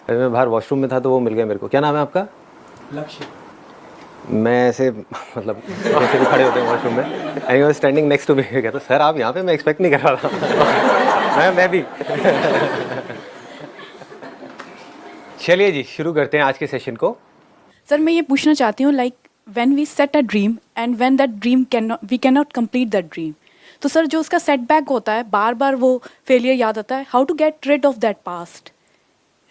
अरे मैं बाहर वॉशरूम में था तो वो मिल गया मेरे को। क्या नाम है आपका? लक्ष्य। मैं ऐसे मतलब ऐसे खड़े होते हैं वॉशरूम में, I was standing next to me. कहता सर आप यहाँ पे? मैं एक्सपेक्ट नहीं कर रहा था। मैं भी। चलिए जी, शुरू करते हैं आज के सेशन को। सर मैं ये पूछना चाहती हूँ like when we set a dream and when that dream we can not complete that dream, तो सर जो उसका सेटबैक होता है, बार बार वो फेलियर याद आता है, how to get rid of that past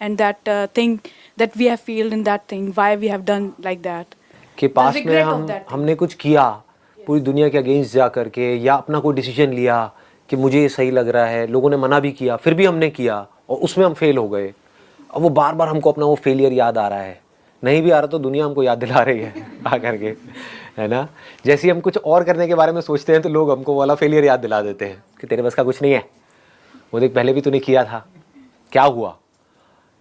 and that thing that we have failed in that thing, why we have done like that. कि पास्ट में हमने कुछ किया पूरी दुनिया के अगेंस्ट जा करके, या अपना कोई डिसीजन लिया कि मुझे ये सही लग रहा है, लोगों ने मना भी किया फिर भी हमने किया और उसमें हम फेल हो गए। अब वो बार बार हमको अपना वो फेलियर याद आ रहा है, नहीं भी आ रहा तो दुनिया हमको याद दिला रही है आ करके, है ना। जैसे ही हम कुछ और करने के बारे में सोचते हैं तो लोग हमको वाला फेलियर याद दिला देते हैं कि तेरे बस का कुछ नहीं है, वो देख पहले भी तूने किया था, क्या हुआ।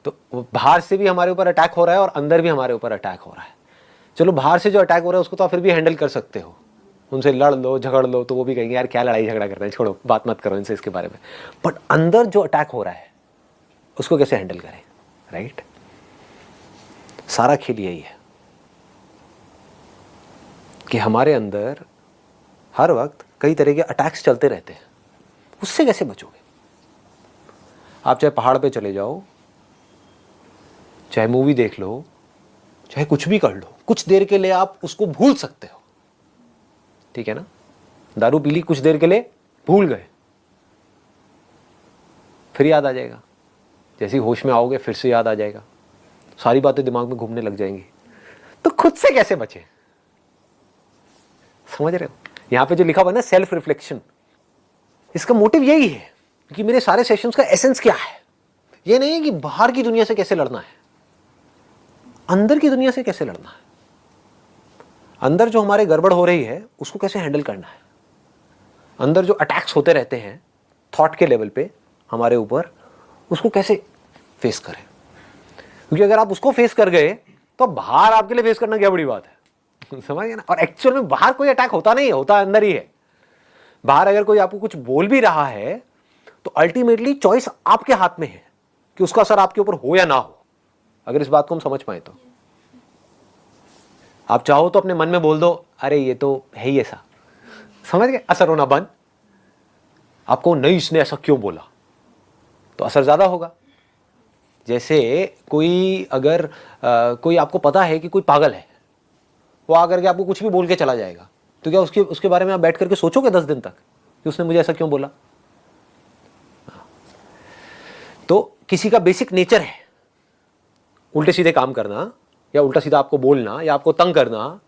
तो बाहर से भी हमारे ऊपर अटैक हो रहा है और अंदर भी हमारे ऊपर अटैक हो रहा है। चलो बाहर से जो अटैक हो रहा है उसको तो आप फिर भी हैंडल कर सकते हो, उनसे लड़ लो झगड़ लो तो वो भी कहेंगे यार क्या लड़ाई झगड़ा करना है, छोड़ो बात मत करो इनसे इसके बारे में। बट अंदर जो अटैक हो रहा है उसको कैसे हैंडल करें, राइट। सारा खेल यही है कि हमारे अंदर हर वक्त कई तरह के अटैक्स चलते रहते हैं, उससे कैसे बचोगे। आप चाहे पहाड़ पे चले जाओ, चाहे मूवी देख लो, चाहे कुछ भी कर लो, कुछ देर के लिए आप उसको भूल सकते हो, ठीक है ना। दारू पी ली, कुछ देर के लिए भूल गए, फिर याद आ जाएगा। जैसे ही होश में आओगे फिर से याद आ जाएगा, सारी बातें दिमाग में घूमने लग जाएंगी। तो खुद से कैसे बचे, समझ रहे हो। यहां पे जो लिखा हुआ है ना सेल्फ रिफ्लेक्शन, इसका मोटिव यही है कि मेरे सारे सेशंस का एसेंस क्या है। ये नहीं है कि बाहर की दुनिया से कैसे लड़ना है, अंदर की दुनिया से कैसे लड़ना है। अंदर जो हमारे गड़बड़ हो रही है उसको कैसे हैंडल करना है। अंदर जो अटैक्स होते रहते हैं थॉट के लेवल पे हमारे ऊपर, उसको कैसे फेस करें। क्योंकि अगर आप उसको फेस कर गए तो बाहर आपके लिए फेस करना क्या बड़ी बात है समझ गए ना। और एक्चुअल में बाहर कोई अटैक होता नहीं है, होता अंदर ही है। बाहर अगर कोई आपको कुछ बोल भी रहा है तो अल्टीमेटली चॉइस आपके हाथ में है कि उसका असर आपके ऊपर हो या ना हो। अगर इस बात को हम समझ पाए तो आप चाहो तो अपने मन में बोल दो अरे ये तो है ही ऐसा, समझ गए, असर होना बंद। आपको नहीं इसने ऐसा क्यों बोला, तो असर ज्यादा होगा। जैसे कोई अगर कोई आपको पता है कि कोई पागल है, वो आकर के आपको कुछ भी बोल के चला जाएगा, तो क्या उसके बारे में आप बैठ करके सोचोगे 10 दिन तक कि उसने मुझे ऐसा क्यों बोला। तो किसी का बेसिक नेचर है उल्टे सीधे काम करना, या उल्टा सीधा आपको बोलना, या आपको तंग करना।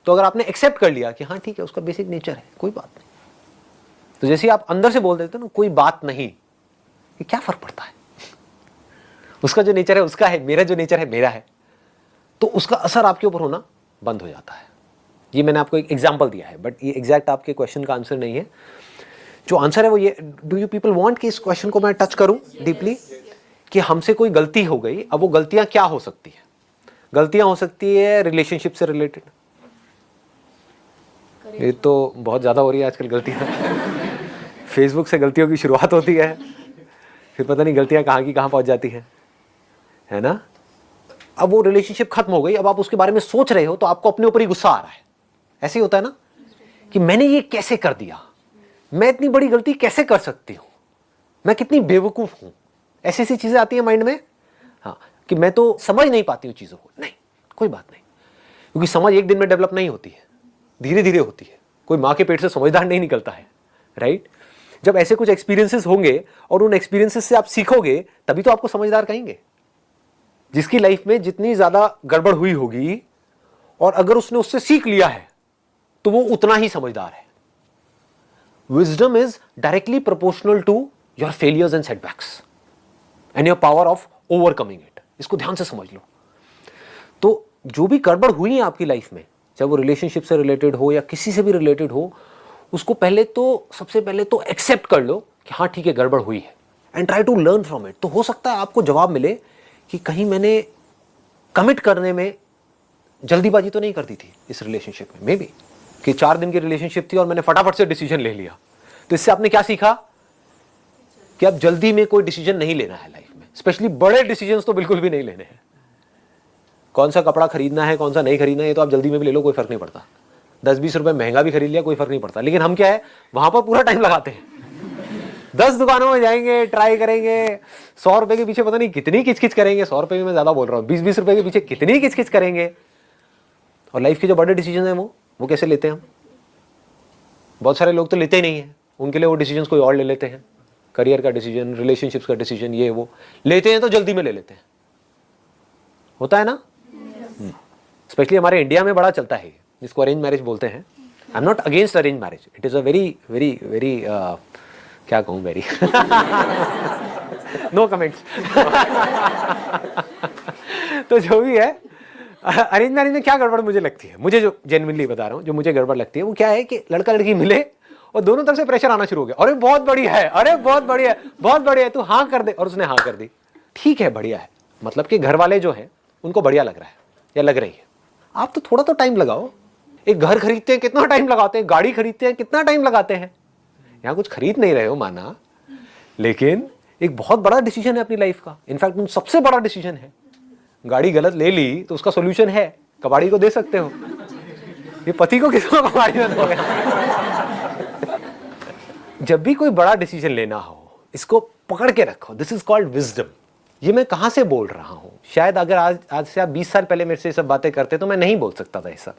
तो अगर आपने एक्सेप्ट कर लिया कि हाँ ठीक है उसका बेसिक नेचर है, कोई बात नहीं, तो जैसे आप अंदर से बोल देते हो ना कोई बात नहीं, कि क्या फर्क पड़ता है, उसका जो नेचर है उसका है, मेरा जो नेचर है मेरा है, तो उसका असर आपके ऊपर होना बंद हो जाता है। ये मैंने आपको एक एग्जांपल दिया है, बट ये एग्जैक्ट आपके क्वेश्चन का आंसर नहीं है। जो आंसर है वो ये, डू यू पीपल वांट कि इस क्वेश्चन को मैं टच करूं डीपली, कि हमसे कोई गलती हो गई। अब वो गलतियां क्या हो सकती है। गलतियां हो सकती है रिलेशनशिप से रिलेटेड, ये तो बहुत ज्यादा हो रही है आजकल गलतियां फेसबुक से गलतियों की शुरुआत होती है, फिर पता नहीं गलतियां कहाँ की कहाँ पहुंच जाती हैं, है ना। अब वो रिलेशनशिप खत्म हो गई, अब आप उसके बारे में सोच रहे हो तो आपको अपने ऊपर ही गुस्सा आ रहा है। ऐसे ही होता है ना कि मैंने ये कैसे कर दिया, मैं इतनी बड़ी गलती कैसे कर सकती हूं, मैं कितनी बेवकूफ हूं। ऐसी ऐसी चीजें आती हैं माइंड में, हाँ, कि मैं तो समझ नहीं पाती हूँ चीजों को। नहीं, कोई बात नहीं, क्योंकि समझ एक दिन में डेवलप नहीं होती है, धीरे धीरे होती है। कोई माँ के पेट से समझदार नहीं निकलता है, राइट। जब ऐसे कुछ एक्सपीरियंसेस होंगे और उन एक्सपीरियंसेस से आप सीखोगे तभी तो आपको समझदार कहेंगे। जिसकी लाइफ में जितनी ज्यादा गड़बड़ हुई होगी और अगर उसने उससे सीख लिया है तो वो उतना ही समझदार है। Wisdom is directly proportional to your failures and setbacks and your power of overcoming it. इसको ध्यान से समझ लो। तो जो भी गड़बड़ हुई है आपकी लाइफ में, चाहे वो रिलेशनशिप से रिलेटेड हो या किसी से भी रिलेटेड हो, उसको सबसे पहले तो एक्सेप्ट कर लो कि हाँ ठीक है गड़बड़ हुई है, and try to learn from it. तो हो सकता है आपको जवाब मिले कि कहीं मैंने कमिट करने में जल्दीबाजी तो नहीं कर दी थी इस रिलेशनशिप में, मे बी कि 4 दिन की रिलेशनशिप थी और मैंने फटाफट से डिसीजन ले लिया। तो इससे आपने क्या सीखा कि अब जल्दी में कोई डिसीजन नहीं लेना है लाइफ में, स्पेशली बड़े डिसीजंस तो बिल्कुल भी नहीं लेने हैं। कौन सा कपड़ा खरीदना है, कौन सा नहीं खरीदना है, ये तो आप जल्दी में भी ले लो, कोई फर्क नहीं पड़ता। 10-20 रुपए महंगा भी खरीद लिया, कोई फर्क नहीं पड़ता। लेकिन हम क्या है, वहां पर पूरा टाइम लगाते हैं। 10 दुकानों में जाएंगे, ट्राई करेंगे, 100 रुपए के पीछे पता नहीं कितनी किचकिच करेंगे। 100 रुपए में मैं ज्यादा बोल रहा हूँ, 20-20 रुपए के पीछे कितनी किचकिच करेंगे। और लाइफ के जो बड़े डिसीजन है वो कैसे लेते हैं हम? बहुत सारे लोग तो लेते ही नहीं है, उनके लिए वो डिसीजन कोई और ले लेते हैं। करियर का डिसीजन, रिलेशनशिप्स का डिसीजन, ये वो लेते हैं तो जल्दी में ले लेते हैं। होता है ना? स्पेशली हमारे इंडिया में बड़ा चलता है, जिसको अरेंज मैरिज बोलते हैं। I am not against arrange marriage, it is a very very very क्या कहूँ, वेरी नो कमेंट्स। तो जो भी है, अरेंज मैरिज में क्या गड़बड़ मुझे लगती है, मुझे जो जेन्युइनली बता रहा हूँ, जो मुझे गड़बड़ लगती है वो क्या है कि लड़का लड़की मिले और दोनों तरफ से प्रेशर आना शुरू हो गया। अरे बहुत बढ़िया है, अरे बहुत बढ़िया है, बहुत बढ़िया है, तू हाँ कर दे। और उसने हाँ कर दी, ठीक है, बढ़िया है। मतलब कि घर वाले जो है उनको बढ़िया लग रहा है या लग रही है। आप तो थोड़ा तो टाइम लगाओ। एक घर खरीदते हैं कितना टाइम लगाते हैं, गाड़ी खरीदते हैं कितना टाइम लगाते हैं। यहाँ कुछ खरीद नहीं रहे हो माना, लेकिन एक बहुत बड़ा डिसीजन है अपनी लाइफ का। इनफैक्ट सबसे बड़ा डिसीजन है। गाड़ी गलत ले ली तो उसका सोल्यूशन है, कबाड़ी को दे सकते हो। ये पति को किसको कबाड़ी में दोगे? जब भी कोई बड़ा डिसीजन लेना हो, इसको पकड़ के रखो। This is called wisdom. ये मैं कहां से बोल रहा हूं? शायद अगर आज से आप 20 साल पहले मेरे से ये सब बातें करते तो मैं नहीं बोल सकता था ऐसा।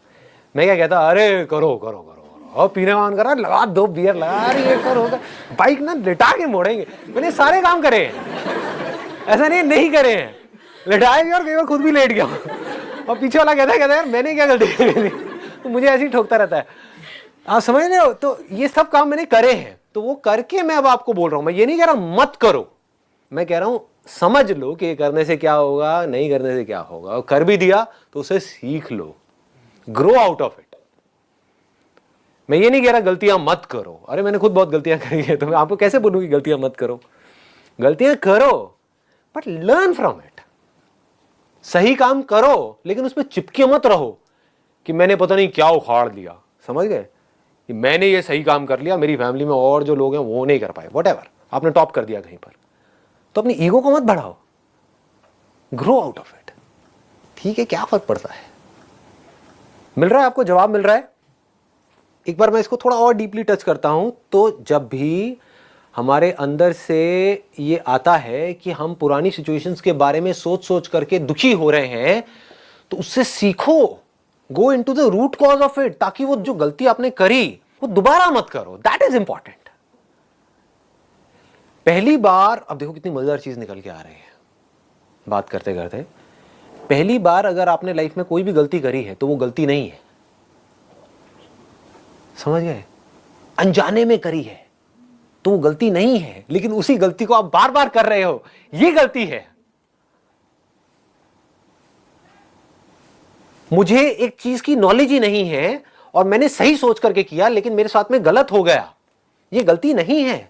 मैं क्या कहता, अरे करो करो करो, और पीने मान करा, लगा 2 बियर लगा, अरे ये करो, बाइक ना लिटा के मोड़ेंगे। मैंने सारे काम करे हैं, ऐसा नहीं करे हैं, लिटाए भी और कई बार खुद भी लेट गया। और पीछे वाला कहता है यार मैंने क्या गलती की? तो मुझे ऐसे ही ठोकता रहता है। आप समझ रहे हो? तो ये सब काम मैंने करे हैं, तो वो करके मैं अब आपको बोल रहा हूं। मैं ये नहीं कह रहा मत करो, मैं कह रहा हूं समझ लो कि करने से क्या होगा, नहीं करने से क्या होगा। और कर भी दिया तो उसे सीख लो, ग्रो आउट ऑफ इट। मैं ये नहीं कह रहा गलतियां मत करो। अरे मैंने खुद बहुत गलतियां करी है, तो मैं आपको कैसे बोलूं कि गलतियां मत करो? गलतियां करो, बट लर्न फ्रॉम इट। सही काम करो, लेकिन उसमें चिपके मत रहो कि मैंने पता नहीं क्या उखाड़ दिया। समझ गए? कि मैंने ये सही काम कर लिया, मेरी फैमिली में और जो लोग हैं वो नहीं कर पाए, व्हाटएवर, आपने टॉप कर दिया कहीं पर, तो अपनी ईगो को मत बढ़ाओ, ग्रो आउट ऑफ इट। ठीक है, क्या फर्क पड़ता है? मिल रहा है आपको जवाब? मिल रहा है? एक बार मैं इसको थोड़ा और डीपली टच करता हूं। तो जब भी हमारे अंदर से ये आता है कि हम पुरानी सिचुएशंस के बारे में सोच सोच करके दुखी हो रहे हैं, तो उससे सीखो, go into the root cause of it, ताकि वो जो गलती आपने करी वो दोबारा मत करो। That is important. पहली बार, अब देखो कितनी मजेदार चीज निकल के आ रही है बात करते करते। पहली बार अगर आपने लाइफ में कोई भी गलती करी है तो वो गलती नहीं है। समझ गए? अनजाने में करी है तो वो गलती नहीं है, लेकिन उसी गलती को आप बार बार कर रहे हो, ये गलती है। मुझे एक चीज की नॉलेज ही नहीं है और मैंने सही सोच करके किया, लेकिन मेरे साथ में गलत हो गया, ये गलती नहीं है।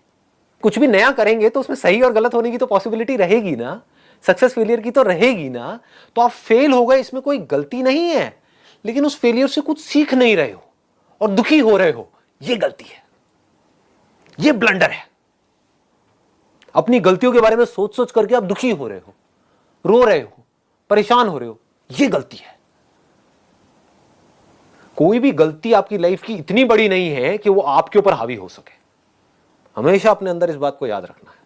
कुछ भी नया करेंगे तो उसमें सही और गलत होने की तो पॉसिबिलिटी रहेगी ना, सक्सेस फेलियर की तो रहेगी ना। तो आप फेल हो गए, इसमें कोई गलती नहीं है, लेकिन उस फेलियर से कुछ सीख नहीं रहे हो और दुखी हो रहे हो, ये गलती है, ये ब्लंडर है। अपनी गलतियों के बारे में सोच सोच करके आप दुखी हो रहे हो, रो रहे हो, परेशान हो रहे हो, ये गलती है। कोई भी गलती आपकी लाइफ की इतनी बड़ी नहीं है कि वो आपके ऊपर हावी हो सके। हमेशा अपने अंदर इस बात को याद रखना है।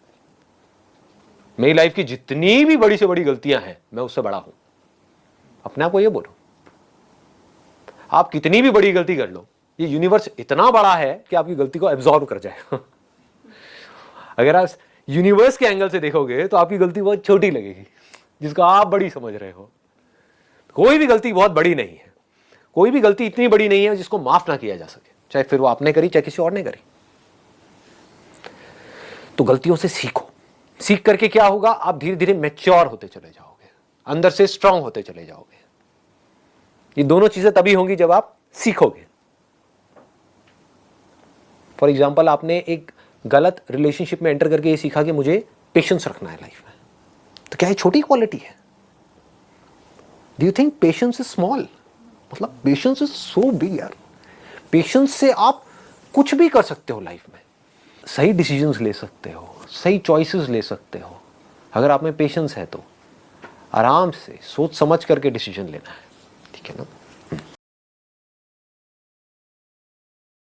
मेरी लाइफ की जितनी भी बड़ी से बड़ी गलतियां हैं, मैं उससे बड़ा हूं। अपने आप को ये बोलो, आप कितनी भी बड़ी गलती कर लो, ये यूनिवर्स इतना बड़ा है कि आपकी गलती को एब्जॉर्ब कर जाए। अगर आप यूनिवर्स के एंगल से देखोगे तो आपकी गलती बहुत छोटी लगेगी, जिसको आप बड़ी समझ रहे हो। कोई भी गलती बहुत बड़ी नहीं है, कोई भी गलती इतनी बड़ी नहीं है जिसको माफ ना किया जा सके, चाहे फिर वो आपने करी चाहे किसी और ने करी। तो गलतियों से सीखो। सीख करके क्या होगा, आप धीरे धीरे मैच्योर होते चले जाओगे, अंदर से स्ट्रांग होते चले जाओगे। ये दोनों चीजें तभी होंगी जब आप सीखोगे। फॉर एग्जाम्पल, आपने एक गलत रिलेशनशिप में एंटर करके ये सीखा कि मुझे पेशेंस रखना है लाइफ में, तो क्या ये छोटी क्वालिटी है? Do you think patience is small? मतलब पेशेंस इज सो बिग यार। पेशेंस से आप कुछ भी कर सकते हो लाइफ में। सही डिसीजंस ले सकते हो, सही चॉइसेस ले सकते हो, अगर आप में पेशेंस है तो आराम से सोच समझ करके डिसीजन लेना है, ठीक है ना।